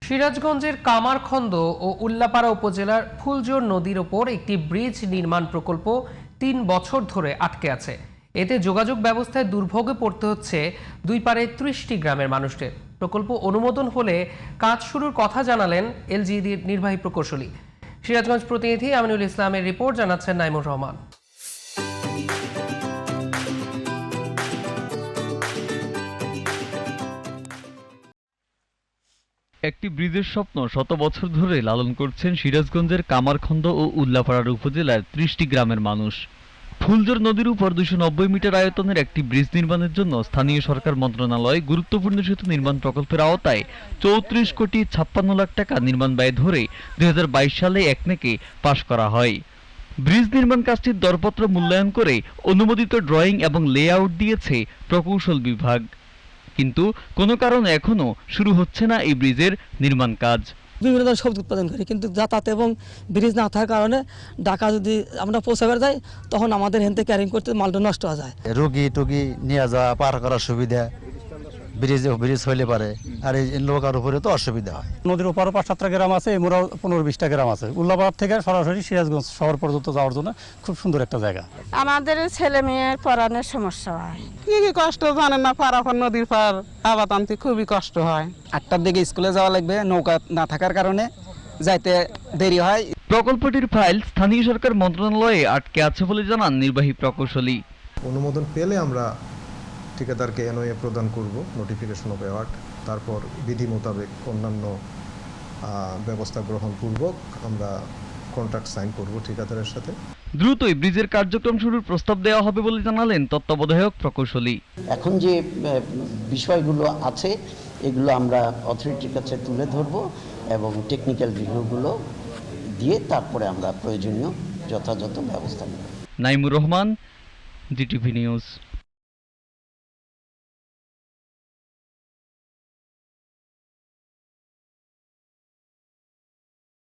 সিরাজগঞ্জের কামারখন্দ ও উল্লাপাড়া উপজেলার ফুলজোর নদীর ওপর একটি ব্রিজ নির্মাণ প্রকল্প ৩ বছর ধরে আটকে আছে। এতে যোগাযোগ ব্যবস্থায় দুর্ভোগে পড়তে হচ্ছে দুই পারে ৩০টি গ্রামের মানুষদের। প্রকল্প অনুমোদন হলে কাজ শুরুর কথা জানালেন এলজিইডির নির্বাহী প্রকৌশলী। সিরাজগঞ্জ প্রতিনিধি আমিনুল ইসলামের রিপোর্ট, জানাচ্ছেন নাইমুর রহমান। একটি ব্রিজের স্বপ্ন শত বছর ধরে লালন করছেন সিরাজগঞ্জের কামারখন্দ ও উল্লাপাড়া উপজেলার ৩০টি গ্রামের মানুষ। ফুলজোর নদীর উপর ২৯০ মিটার আয়তনের একটি ব্রিজ নির্মাণের জন্য স্থানীয় সরকার মন্ত্রণালয় গুরুত্বপূর্ণ সেতু নির্মাণ প্রকল্পের আওতায় ৩৪ কোটি ৫৬ লাখ টাকা নির্মাণ ব্যয় ধরে ২০২২ সালে একনেকে পাশ করা হয়। ব্রিজ নির্মাণ কাজটির দরপত্র মূল্যায়ন করে অনুমোদিত ড্রয়িং এবং লেআউট দিয়েছে প্রকৌশল বিভাগ, কিন্তু কোনো কারণে এখনো শুরু হচ্ছে না এই ব্রিজের নির্মাণ কাজ। বিভিন্ন ধরনের সবজি উৎপাদন করি, কিন্তু যাতায়াত এবং ব্রিজ না থাকার কারণে ঢাকা যদি আমরা পৌঁছাবার যাই তখন আমাদের হেনতে ক্যারিং করতে মালটা নষ্ট হয়ে যায়। রুগী টুগি নিয়ে যাওয়া পার করার সুবিধা ব্রিজ হইলে পারে, আর এই নৌকার উপরে তো অসুবিধা হয়। নদীর ওপারও ৫-৭টা গ্রাম আছে, এই মোড়াও ১৫-২০টা গ্রাম আছে। উল্লাপাড়া থেকে সরাসরি সিরাজগঞ্জ শহর পর্যন্ত যাওয়ার জন্য খুব সুন্দর একটা জায়গা। আমাদের ছেলে মেয়ের পড়ানোর সমস্যা হয়, কি কষ্ট জানেন না, পারাপার নদীর পার আবাদ আনতে খুবই কষ্ট হয়। ৮টার দিকে স্কুলে যাওয়া লাগবে, নৌকা না থাকার কারণে যাইতে দেরি হয়। প্রকল্পটির ফাইল স্থানীয় সরকার মন্ত্রণালয়ে আটকে আছে বলে জানান নির্বাহী প্রকৌশলী। অনুমোদন পেলে আমরা ঠিকাদারকে এনওএ প্রদান করব, নোটিফিকেশন অফ অ্যাওয়ার্ড, তারপর বিধি মোতাবেক অন্যান্য ব্যবস্থা গ্রহণ পূর্বক আমরা কন্ট্রাক্ট সাইন করব ঠিকাদারের সাথে। দ্রুতই ব্রিজের কার্যক্রম শুরুর প্রস্তাব দেওয়া হবে বলে জানালেন তত্ত্বাবধায়ক প্রকৌশলী। এখন যে বিষয়গুলো আছে এগুলো আমরা অথরিটির কাছে তুলে ধরব এবং টেকনিক্যাল রিভিউগুলো দিয়ে তারপরে আমরা প্রয়োজনীয় যথাযথ ব্যবস্থা নেব। Naimur Rahman, GTV news.